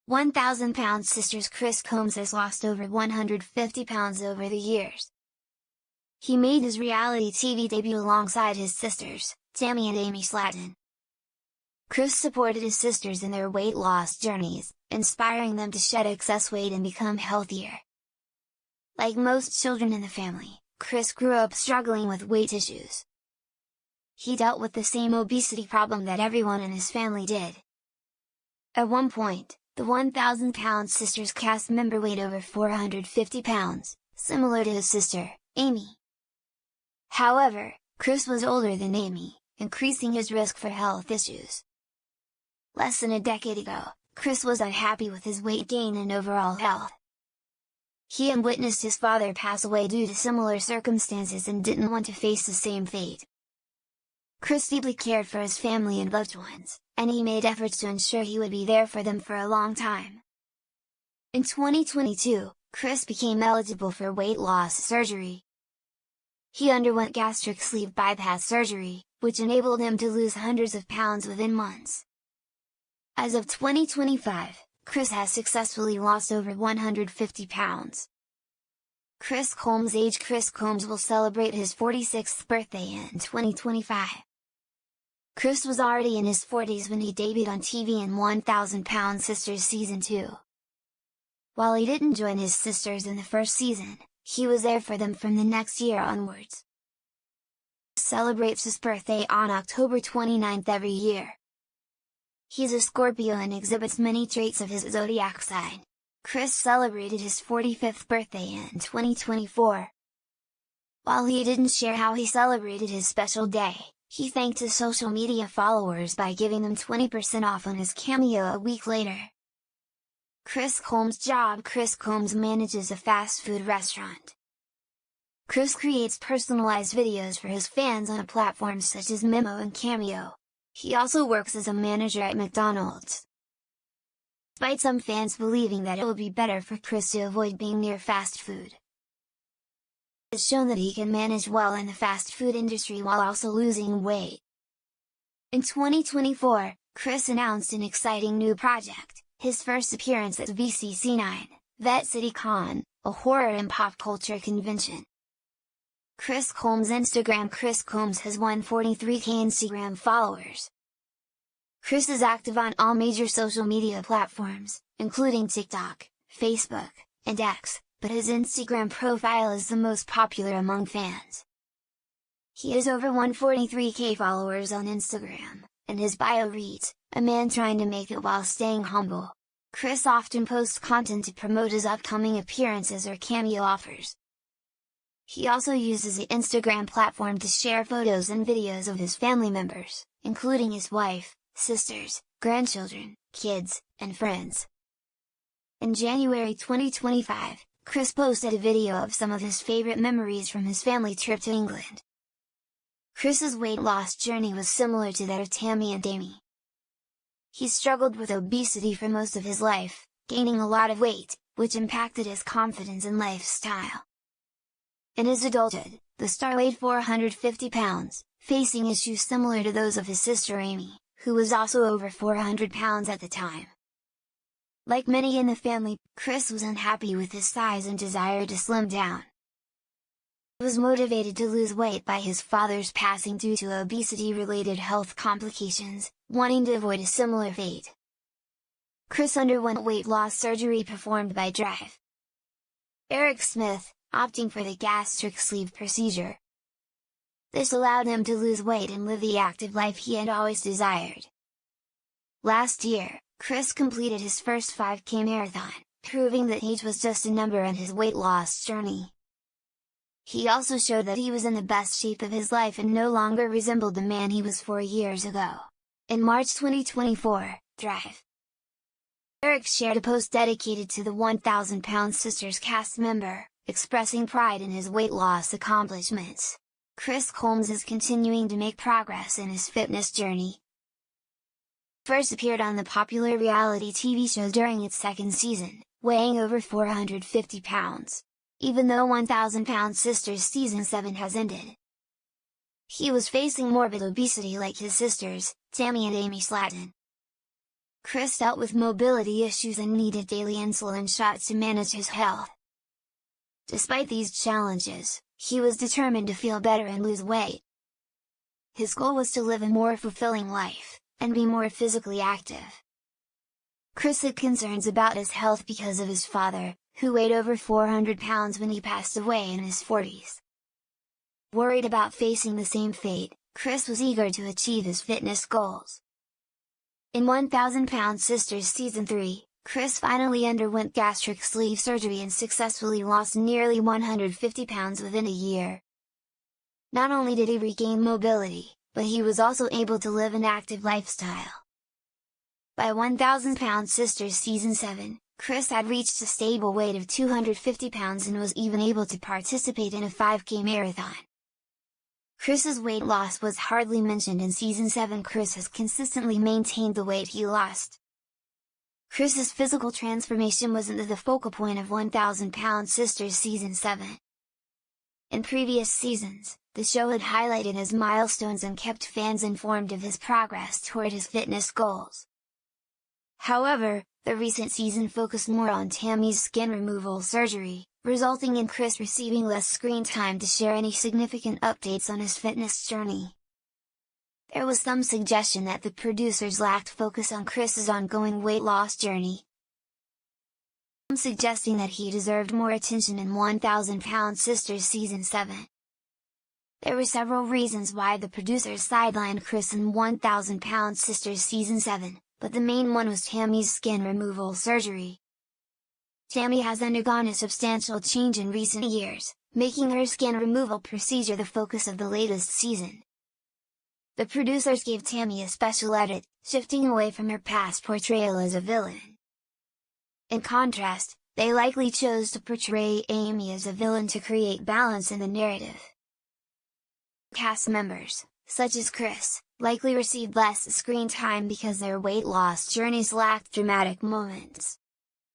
1,000-pound sisters. Chris Combs has lost over 150 pounds over the years. He made his reality TV debut alongside his sisters, Tammy and Amy Slatton. Chris supported his sisters in their weight loss journeys, inspiring them to shed excess weight and become healthier. Like most children in the family, Chris grew up struggling with weight issues. He dealt with the same obesity problem that everyone in his family did. At one point, the 1,000-pound sisters cast member weighed over 450 pounds, similar to his sister, Amy. However, Chris was older than Amy, increasing his risk for health issues. Less than a decade ago, Chris was unhappy with his weight gain and overall health. He had witnessed his father pass away due to similar circumstances and didn't want to face the same fate. Chris deeply cared for his family and loved ones, and he made efforts to ensure he would be there for them for a long time. In 2022, Chris became eligible for weight loss surgery. He underwent gastric sleeve bypass surgery, which enabled him to lose hundreds of pounds within months. As of 2025, Chris has successfully lost over 150 pounds. Chris Combs' age. Chris Combs will celebrate his 46th birthday in 2025. Chris was already in his 40s when he debuted on TV in 1,000-Pound Sisters Season 2. While he didn't join his sisters in the first season, he was there for them from the next year onwards. He celebrates his birthday on October 29th every year. He's a Scorpio and exhibits many traits of his zodiac sign. Chris celebrated his 45th birthday in 2024. While he didn't share how he celebrated his special day, he thanked his social media followers by giving them 20% off on his Cameo a week later. Chris Combs' job. Chris Combs manages a fast food restaurant. Chris creates personalized videos for his fans on platforms such as Memo and Cameo. He also works as a manager at McDonald's. Despite some fans believing that it would be better for Chris to avoid being near fast food, it's shown that he can manage well in the fast food industry while also losing weight. In 2024, Chris announced an exciting new project, his first appearance at VCC9, Vet City Con, a horror and pop culture convention. Chris Combs' Instagram. Chris Combs has 143K Instagram followers. Chris is active on all major social media platforms, including TikTok, Facebook, and X, but his Instagram profile is the most popular among fans. He has over 143K followers on Instagram, and his bio reads, "A man trying to make it while staying humble." Chris often posts content to promote his upcoming appearances or cameo offers. He also uses the Instagram platform to share photos and videos of his family members, including his wife, sisters, grandchildren, kids, and friends. In January 2025, Chris posted a video of some of his favorite memories from his family trip to England. Chris's weight loss journey was similar to that of Tammy and Amy. He struggled with obesity for most of his life, gaining a lot of weight, which impacted his confidence and lifestyle. In his adulthood, the star weighed 450 pounds, facing issues similar to those of his sister Amy, who was also over 400 pounds at the time. Like many in the family, Chris was unhappy with his size and desired to slim down. He was motivated to lose weight by his father's passing due to obesity-related health complications, wanting to avoid a similar fate. Chris underwent weight loss surgery performed by Drive Eric Smith, opting for the gastric sleeve procedure. This allowed him to lose weight and live the active life he had always desired. Last year, Chris completed his first 5K marathon, proving that age was just a number in his weight loss journey. He also showed that he was in the best shape of his life and no longer resembled the man he was 4 years ago. In March 2024, Drive Eric shared a post dedicated to the 1,000-Pound Sisters cast member, expressing pride in his weight loss accomplishments. Chris Combs is continuing to make progress in his fitness journey. First appeared on the popular reality TV show during its second season, weighing over 450 pounds. Even though 1,000-Pound Sisters Season 7 has ended, he was facing morbid obesity like his sisters, Tammy and Amy Slatton. Chris dealt with mobility issues and needed daily insulin shots to manage his health. Despite these challenges, he was determined to feel better and lose weight. His goal was to live a more fulfilling life, and be more physically active. Chris had concerns about his health because of his father, who weighed over 400 pounds when he passed away in his 40s. Worried about facing the same fate, Chris was eager to achieve his fitness goals. In 1000 Pound Sisters Season 3, Chris finally underwent gastric sleeve surgery and successfully lost nearly 150 pounds within a year. Not only did he regain mobility, but he was also able to live an active lifestyle. By 1000 Pound Sisters Season 7, Chris had reached a stable weight of 250 pounds and was even able to participate in a 5K marathon. Chris's weight loss was hardly mentioned in Season 7. Chris has consistently maintained the weight he lost. Chris's physical transformation wasn't the focal point of 1000 Pound Sisters Season 7. In previous seasons, the show had highlighted his milestones and kept fans informed of his progress toward his fitness goals. However, the recent season focused more on Tammy's skin removal surgery, resulting in Chris receiving less screen time to share any significant updates on his fitness journey. There was some suggestion that the producers lacked focus on Chris's ongoing weight loss journey, suggesting that he deserved more attention in 1000 Pound Sisters Season 7. There were several reasons why the producers sidelined Chris in 1000 Pound Sisters Season 7, but the main one was Tammy's skin removal surgery. Tammy has undergone a substantial change in recent years, making her skin removal procedure the focus of the latest season. The producers gave Tammy a special edit, shifting away from her past portrayal as a villain. In contrast, they likely chose to portray Amy as a villain to create balance in the narrative. Cast members, such as Chris, likely received less screen time because their weight loss journeys lacked dramatic moments.